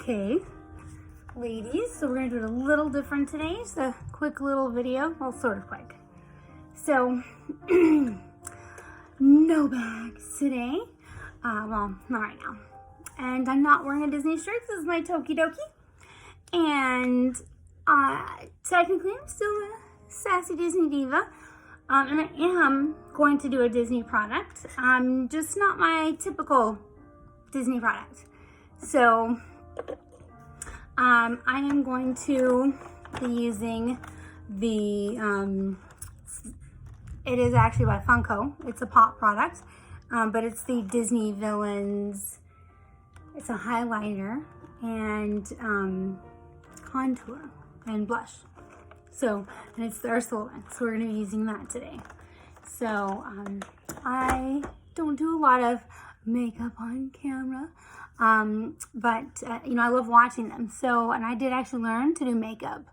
Okay, ladies, so we're gonna do it a little different today. Just a quick little video, well, sort of quick. So, no bags today. Well, not right now. And I'm not wearing a Disney shirt. This is my Tokidoki. And technically, I'm still a sassy Disney diva. And I am going to do a Disney product. Just not my typical Disney product. So, I am going to be using the, it is actually by Funko. It's a pop product, but it's the Disney Villains. It's a highlighter and contour and blush. So, and it's the Ursula one, so we're going to be using that today. So, I don't do a lot of makeup on camera, but, you know, I love watching them. So, and I did actually learn to do makeup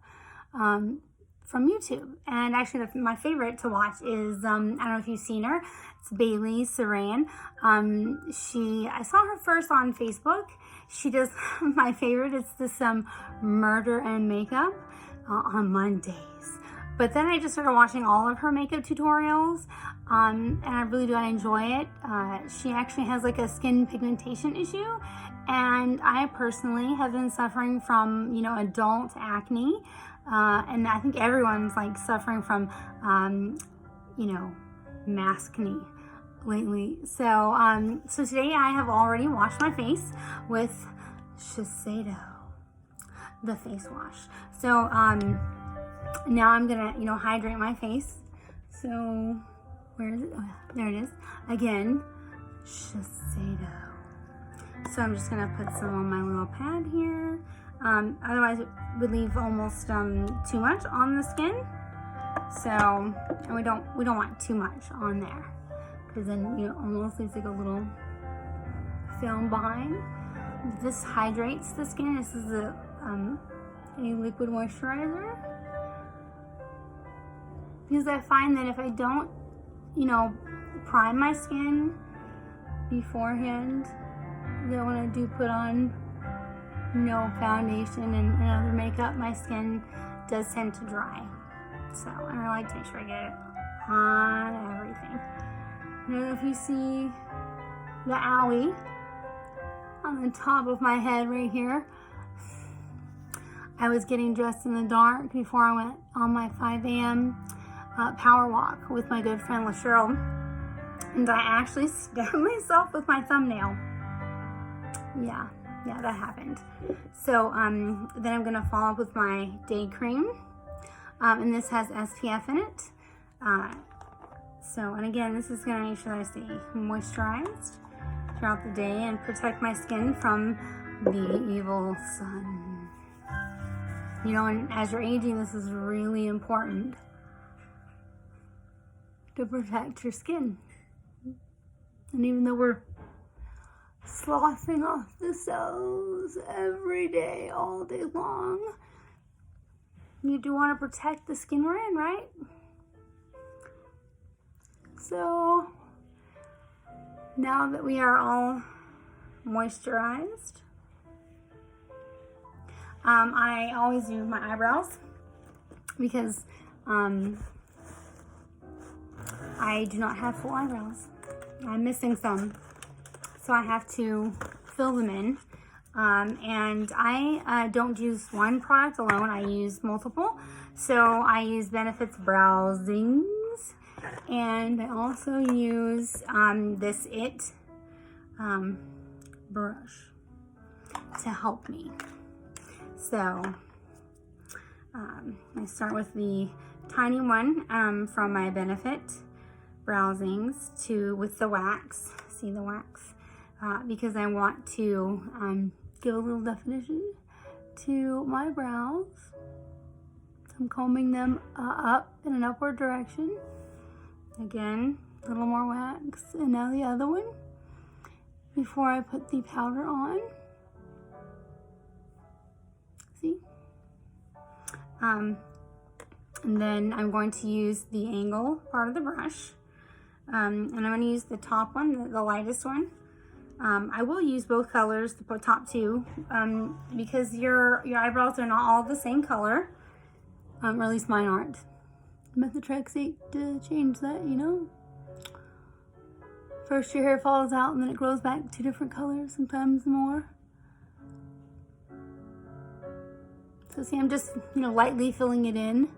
from YouTube. And actually, my favorite to watch is, I don't know if you've seen her, it's Bailey Saran. I saw her first on Facebook. She does, my favorite, it's this murder and makeup on Mondays. But then I just started watching all of her makeup tutorials, and I really do enjoy it. She actually has like a skin pigmentation issue, and I personally have been suffering from, you know, adult acne, and I think everyone's like suffering from, you know, maskne lately. So, so today I have already washed my face with Shiseido, the face wash. So, now I'm gonna, you know, hydrate my face. So, where is it? Oh, there it is. Again, Shiseido. So I'm just gonna put some on my little pad here. Otherwise it would leave almost too much on the skin. So, and we don't want too much on there, because then, you know, almost leaves like a little film behind. This hydrates the skin. This is a liquid moisturizer. Because I find that if I don't, you know, prime my skin beforehand, then when I do put on, you know, foundation and other makeup, my skin does tend to dry. So, and I like to make sure I get it on everything. I don't know if you see the owie on the top of my head right here. I was getting dressed in the dark before I went on my 5 a.m. Power walk with my good friend LaCheryl, and I actually stabbed myself with my thumbnail. Yeah, that happened. So then I'm gonna follow up with my day cream, and this has SPF in it. So, and again, this is gonna make sure that I stay moisturized throughout the day and protect my skin from the evil sun. You know, and as you're aging, this is really important to protect your skin. And even though we're sloughing off the cells every day, all day long, you do want to protect the skin we're in, right? So now that we are all moisturized, I always do my eyebrows because I do not have full eyebrows. I'm missing some, so I have to fill them in. And I don't use one product alone. I use multiple. So I use Benefit's Browsings, and I also use this brush to help me. So I start with the tiny one from my Benefit Browsings with the wax. See the wax? Because I want to give a little definition to my brows. I'm combing them up in an upward direction. Again, a little more wax, and now the other one before I put the powder on. See? And then I'm going to use the angle part of the brush. And I'm going to use the top one, the lightest one, I will use both colors, the top two, because your eyebrows are not all the same color, or at least mine aren't. Methotrexate to change that, you know. First your hair falls out and then it grows back 2 different colors, sometimes more. So see, I'm just, you know, lightly filling it in.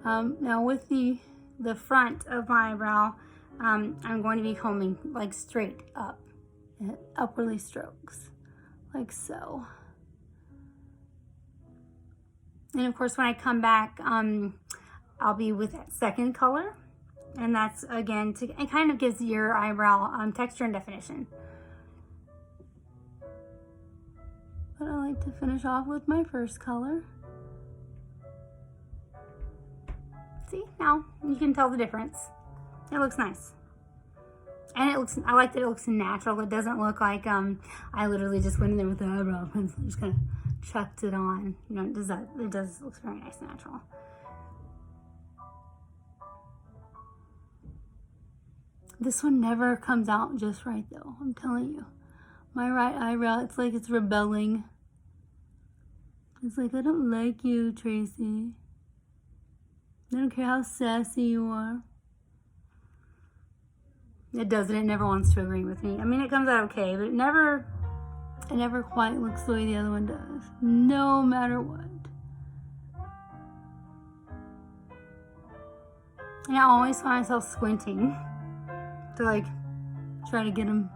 Now with the front of my eyebrow, I'm going to be combing like straight up, upwardly strokes, like so. And of course, when I come back, I'll be with that second color. And that's, again, it kind of gives your eyebrow texture and definition. But I like to finish off with my first color. See, now you can tell the difference. It looks nice. And it looks, I like that it looks natural. It doesn't look like I literally just went in there with the eyebrow pencil and just kind of chucked it on. You know, it does looks very nice and natural. This one never comes out just right though, I'm telling you. My right eyebrow, it's like it's rebelling. It's like, I don't like you, Tracy. I don't care how sassy you are. It doesn't, it never wants to agree with me. I mean, it comes out okay, but it never quite looks the way the other one does, no matter what. And I always find myself squinting to like try to get them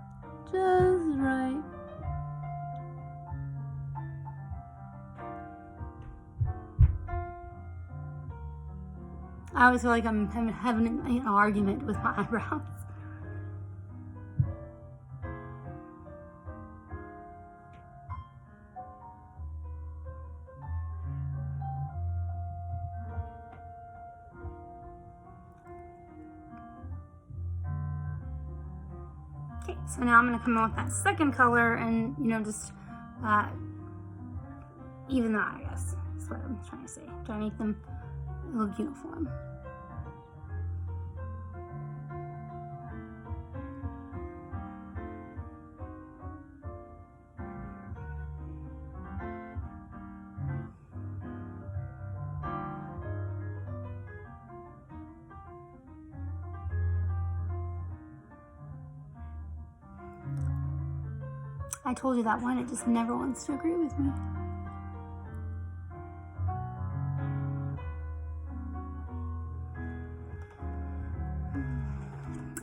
just right. I always feel like I'm having an argument with my eyebrows. Okay, so now I'm going to come in with that second color and, you know, just even that, I guess. That's what I'm trying to say. Try to make them look uniform. I told you that one, it just never wants to agree with me.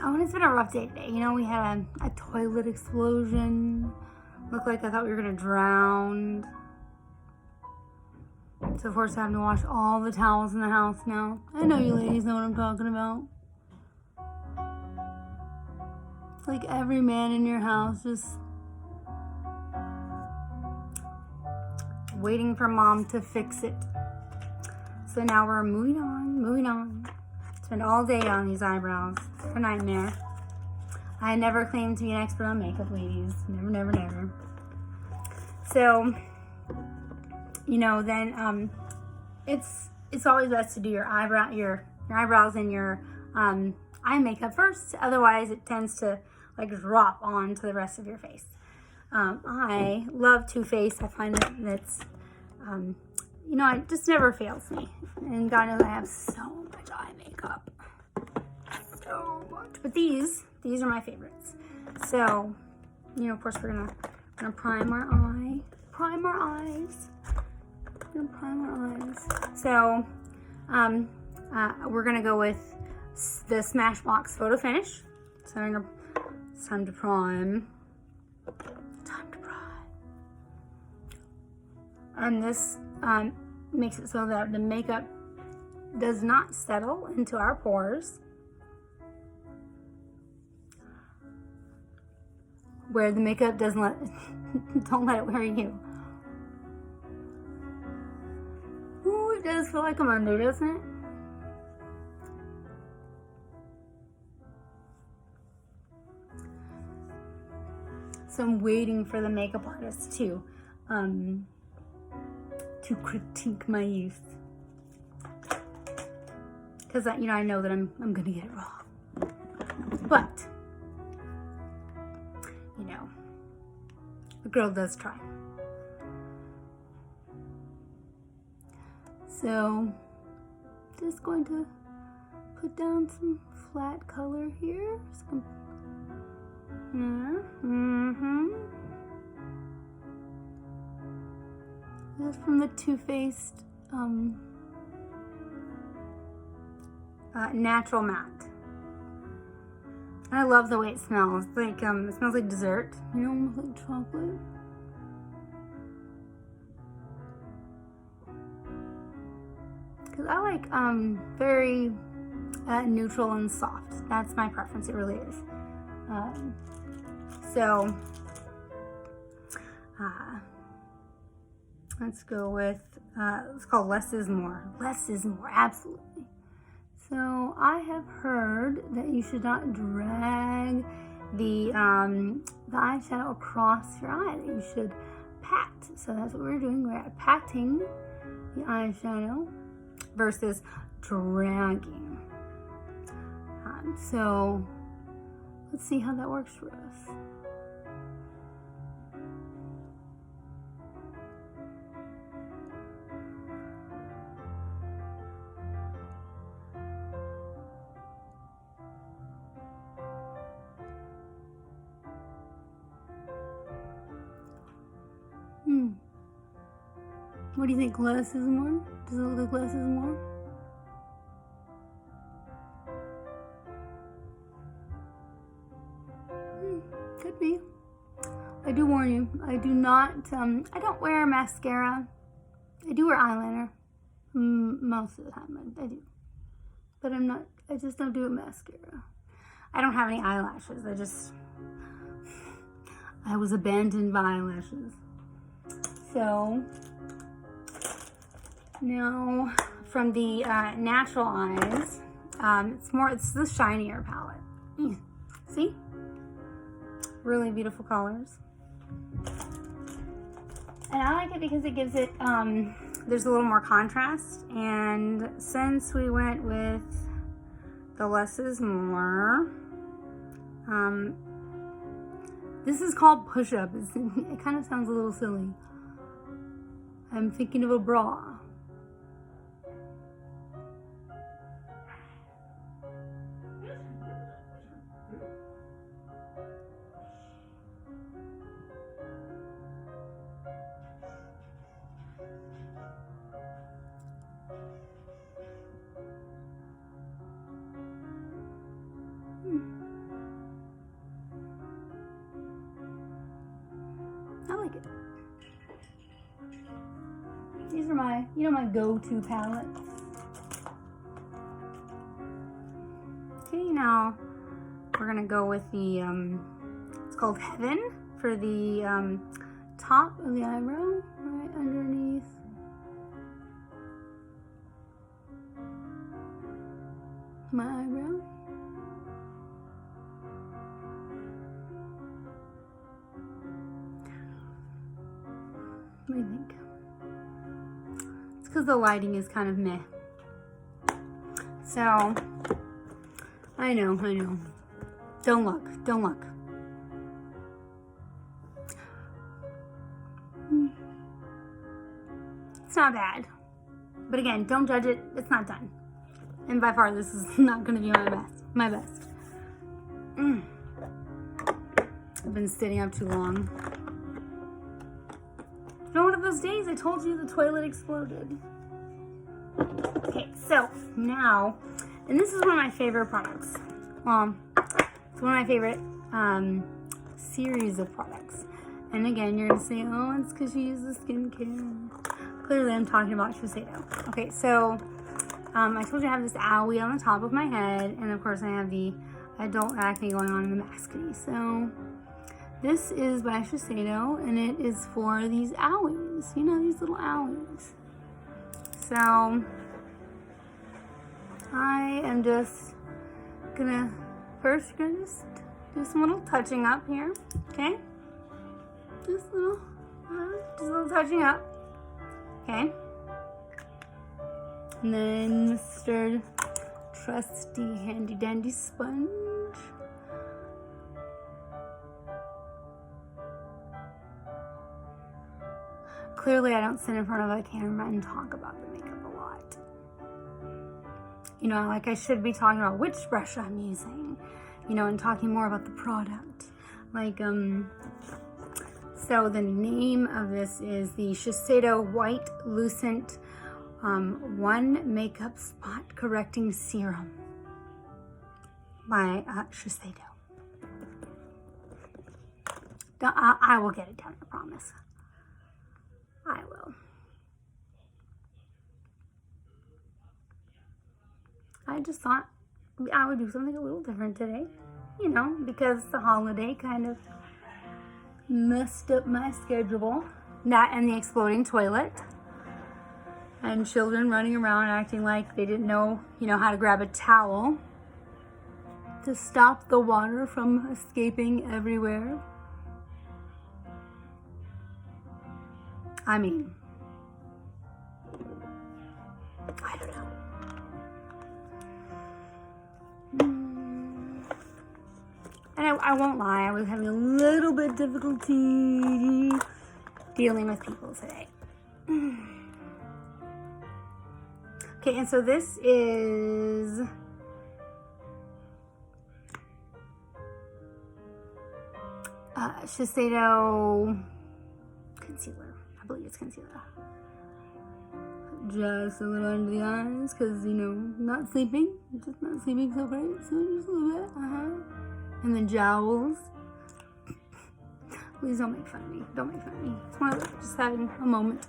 Oh, and it's been a rough day today. You know, we had a toilet explosion. Looked like I thought we were gonna drown. So of course I'm having to wash all the towels in the house now. I know you ladies know what I'm talking about. It's like every man in your house just waiting for mom to fix it. So now we're moving on. Spend all day on these eyebrows. It's a nightmare. I never claimed to be an expert on makeup, ladies. Never, never, never. So, you know, then it's always best to do your eyebrows and your eye makeup first. Otherwise, it tends to like drop onto the rest of your face. I love Too Faced. I find that that's, you know, it just never fails me. And God knows I have so much eye makeup. So much. But these are my favorites. So, you know, of course, we're gonna prime our eye. Prime our eyes. We're gonna prime our eyes. So, we're gonna go with the Smashbox Photo Finish. So, it's time to prime. And this makes it so that the makeup does not settle into our pores, where the makeup doesn't don't let it wear you. Ooh, it does feel like I'm under, doesn't it? So I'm waiting for the makeup artist to critique my youth, because you know, I know that I'm gonna get it wrong. But you know, girl does try. So just going to put down some flat color here. This is from the Too Faced Natural Matte. I love the way it smells. Like it smells like dessert, you know, almost like chocolate. Because I like very neutral and soft. That's my preference. It really is. So let's go with it's called Less is More. Less is more, absolutely. So I have heard that you should not drag the eyeshadow across your eye. That you should pat. So that's what we're doing. We're patting the eyeshadow versus dragging. So let's see how that works for us. What do you think? Less is more? Does it look like less is more? Could be. I do warn you, I do not, I don't wear mascara. I do wear eyeliner. Most of the time, I do. But I just don't do a mascara. I don't have any eyelashes. I was abandoned by eyelashes. So, now from the Natural Eyes, it's the shinier palette. See? Really beautiful colors. And I like it because it gives it, there's a little more contrast. And since we went with the Less is More, this is called push-up. It kind of sounds a little silly. I'm thinking of a bra. I like it. These are my, my go-to palettes. Okay, now we're gonna go with the, it's called Heaven for the top of the eyebrow, right underneath. My eyebrow. What do you think? It's because the lighting is kind of meh. So, I know. Don't look. It's not bad. But again, don't judge it. It's not done. And by far, this is not going to be my best. I've been sitting up too long. It's been one of those days I told you the toilet exploded. Okay, so now, and this is one of my favorite products. Well, it's one of my favorite series of products. And again, you're going to say, oh, it's because you use the skincare. Clearly, I'm talking about Shiseido. Okay, so I told you I have this owie on the top of my head, and of course I have the adult acne going on in the maskne. So this is by Shiseido, and it is for these owies. You know, these little owies. So I am just gonna just do some little touching up here. Okay, just a little touching up. Okay. And then Mr. Trusty Handy Dandy Sponge. clearly I don't sit in front of a camera and talk about the makeup a lot. You know, like I should be talking about which brush I'm using, you know, and talking more about the product. Like, so the name of this is the Shiseido White Lucent 1 Makeup Spot Correcting Serum by Shiseido. I will get it done, I promise. I will. I just thought I would do something a little different today, you know, because the holiday kind of messed up my schedule. That and the exploding toilet. And children running around acting like they didn't know, you know, how to grab a towel to stop the water from escaping everywhere. I mean, I don't know. And I won't lie, I was having a little bit of difficulty dealing with people today. Okay, and so this is Shiseido concealer. I believe it's concealer. Just a little under the eyes, because, you know, not sleeping. Just not sleeping so great. So just a little bit. And the jowls. Please don't make fun of me. Don't make fun of me. It's more like just having a moment.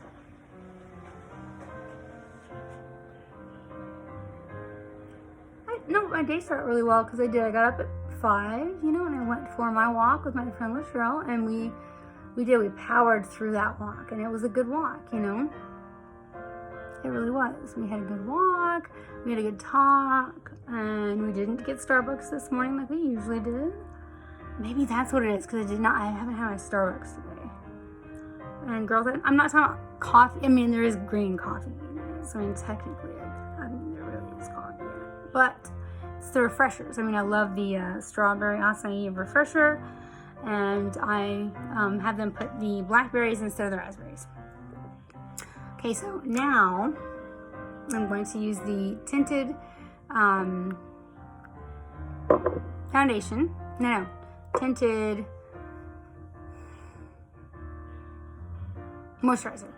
No, my day started really well because I got up at 5, you know, and I went for my walk with my friend Cheryl, and we powered through that walk, and it was a good walk, you know. It really was. We had a good walk, we had a good talk, and we didn't get Starbucks this morning like we usually did. Maybe that's what it is, because I haven't had my Starbucks today. And girls, I'm not talking about coffee. I mean, there is green coffee in it, so I mean, technically, there really is coffee in it. But it's the refreshers. I mean, I love the strawberry acai refresher, and I have them put the blackberries instead of the raspberries. Okay, so now I'm going to use the tinted foundation. No, tinted moisturizer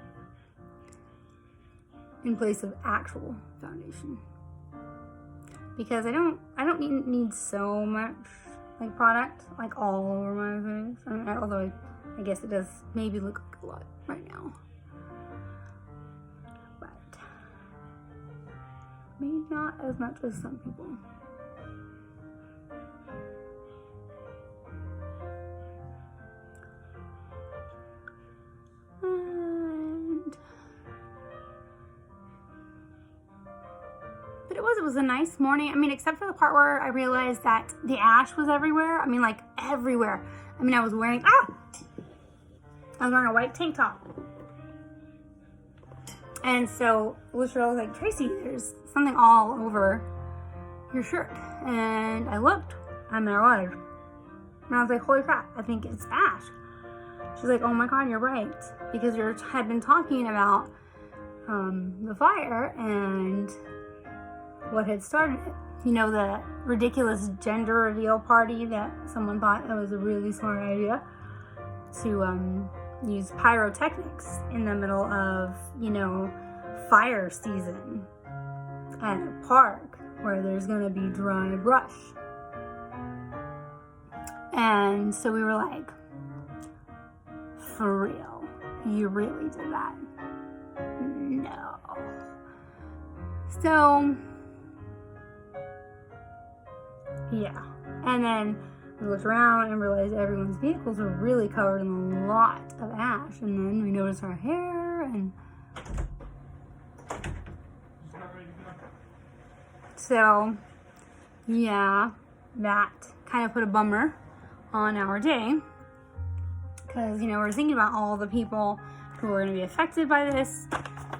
in place of actual foundation, because I don't need so much like product like all over my face. I mean, although I guess it does maybe look like a lot right now, but maybe not as much as some people. But it was a nice morning. I mean, except for the part where I realized that the ash was everywhere. I mean, like everywhere. I mean, I was wearing a white tank top. And so Cheryl was like, Tracy, there's something all over your shirt. And I looked, and there was. And I was like, holy crap, I think it's ash. She's like, oh my God, you're right. Because you had been talking about the fire and what had started it. You know, the ridiculous gender reveal party that someone thought it was a really smart idea to use pyrotechnics in the middle of, you know, fire season at a park where there's going to be dry brush. And so we were like, for real, you really did that? No. So yeah, and then we looked around and realized everyone's vehicles were really covered in a lot of ash, and then we noticed our hair, and so yeah, that kind of put a bummer on our day, because, you know, we're thinking about all the people who are going to be affected by this.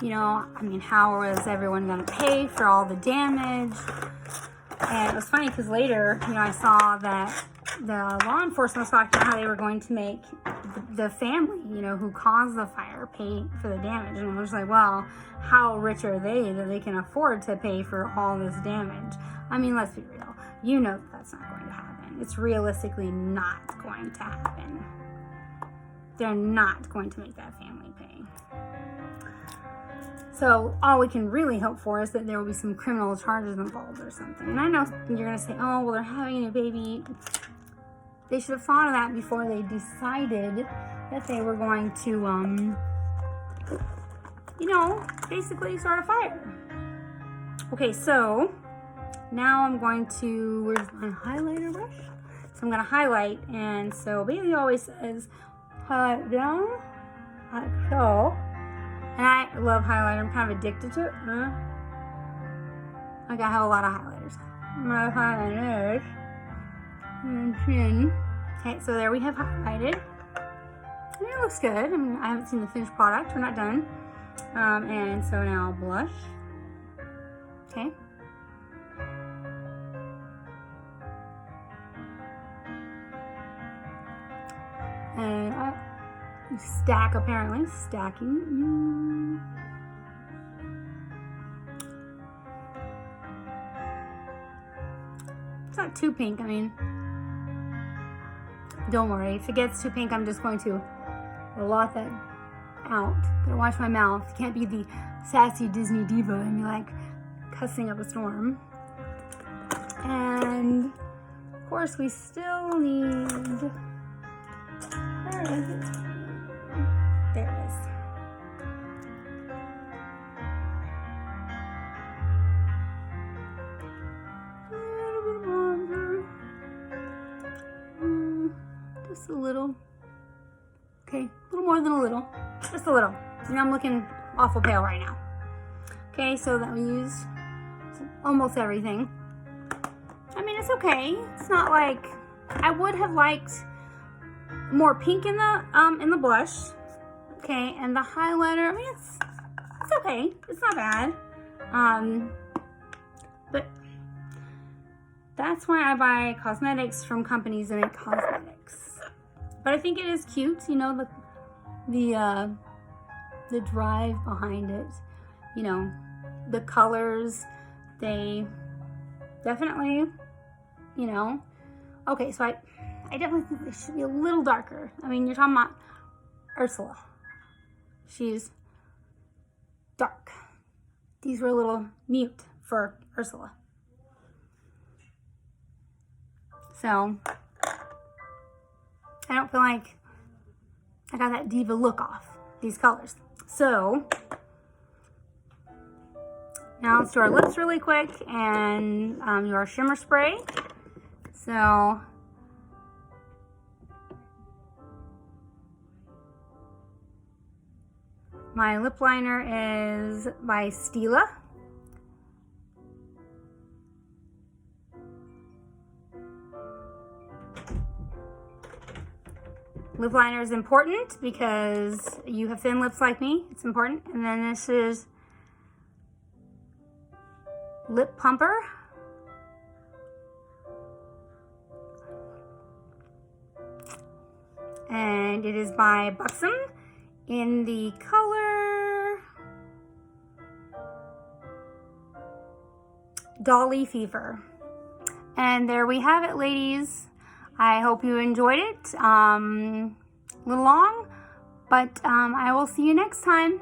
You know, I mean, how was everyone going to pay for all the damage? And it was funny because later, you know, I saw that the law enforcement was talking about how they were going to make the family, you know, who caused the fire pay for the damage. And I was like, well, how rich are they that they can afford to pay for all this damage? I mean, let's be real. You know that's not going to happen. It's realistically not going to happen. They're not going to make that family pay. So all we can really hope for is that there will be some criminal charges involved or something. And I know you're going to say, oh, well, they're having a baby. They should have thought of that before they decided that they were going to, you know, basically start a fire. Okay, so now I'm going to, where's my highlighter brush? So I'm going to highlight, and so Bailey always says, highlight down, like so. And I love highlighter. I'm kind of addicted to it. Like I have a lot of highlighters. My highlighters. And chin. Okay, so there we have highlighted. And it looks good. I mean, I haven't seen the finished product. We're not done. And so now blush. Okay. And stack, apparently. Stacking. It's not too pink. I mean, don't worry. If it gets too pink, I'm just going to blot that out. Gotta wash my mouth. Can't be the sassy Disney diva and be like cussing up a storm. And of course, we still need. Where is it? There it is. A little bit longer. Just a little. Okay, a little more than a little. Just a little. And I'm looking awful pale right now. Okay, so that we used almost everything. I mean, it's okay. It's not like I would have liked more pink in the blush. Okay, and the highlighter, I mean, it's okay. It's not bad. But that's why I buy cosmetics from companies that make cosmetics. But I think it is cute, you know, the drive behind it. You know, the colors, they definitely, you know. Okay, so I definitely think they should be a little darker. I mean, you're talking about Ursula. She's dark. These were a little mute for Ursula. So, I don't feel like I got that diva look off these colors. So, now let's do our lips really quick and do our shimmer spray. So, my lip liner is by Stila. Lip liner is important because you have thin lips like me. It's important. And then this is Lip Pumper. And it is by Buxom in the color Dolly Fever. And there we have it, ladies. I hope you enjoyed it. A little long, but I will see you next time.